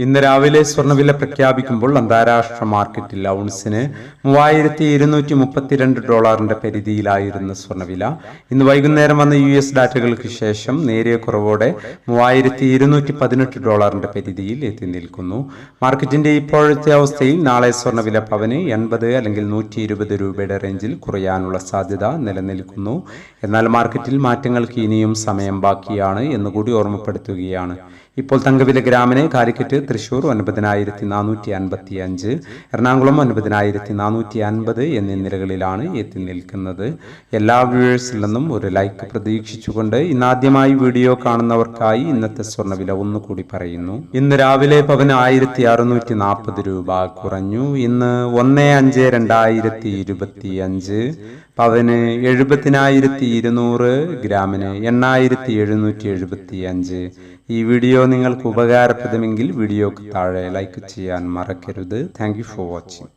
ഇന്ന് രാവിലെ സ്വർണ്ണവില പ്രഖ്യാപിക്കുമ്പോൾ അന്താരാഷ്ട്ര മാർക്കറ്റിൽ ഔൺസിന് $3232 പരിധിയിലായിരുന്ന സ്വർണ്ണവില ഇന്ന് വൈകുന്നേരം വന്ന US ഡാറ്റകൾക്ക് ശേഷം നേരിയ കുറവോടെ $3218 പരിധിയിൽ എത്തി നിൽക്കുന്നു. മാർക്കറ്റിന്റെ ഇപ്പോഴത്തെ അവസ്ഥയിൽ നാളെ സ്വർണ്ണവില പവന് 80 അല്ലെങ്കിൽ 120 രൂപയുടെ റേഞ്ചിൽ കുറയാനുള്ള സാധ്യത നിലനിൽക്കുന്നു. എന്നാൽ മാർക്കറ്റിൽ മാറ്റങ്ങൾക്ക് ഇനിയും സമയം ബാക്കിയാണ് എന്നുകൂടി ഓർമ്മപ്പെടുത്തുകയാണ്. ഇപ്പോൾ തങ്കവില ഗ്രാമിന് കാലിക്കറ്റ് തൃശൂർ 9455, എറണാകുളം 9450 എന്നീ നിലകളിലാണ് എത്തി നിൽക്കുന്നത്. എല്ലാ വ്യൂവേഴ്സിൽ നിന്നും ഒരു ലൈക്ക് പ്രതീക്ഷിച്ചുകൊണ്ട് ഇന്നാദ്യമായി വീഡിയോ കാണുന്നവർക്കായി ഇന്നത്തെ സ്വർണ്ണവില ഒന്നുകൂടി പറയുന്നു. ഇന്ന് രാവിലെ പവന് 1640 രൂപ കുറഞ്ഞു. ഇന്ന് 1/5/2025 പവന് 70,200, ഗ്രാമിന് 8,775. ഈ വീഡിയോ നിങ്ങൾക്ക് ഉപകാരപ്രദമെങ്കിൽ വീഡിയോക്ക് താഴെ ലൈക്ക് ചെയ്യാൻ മറക്കരുത്. Thank you for watching.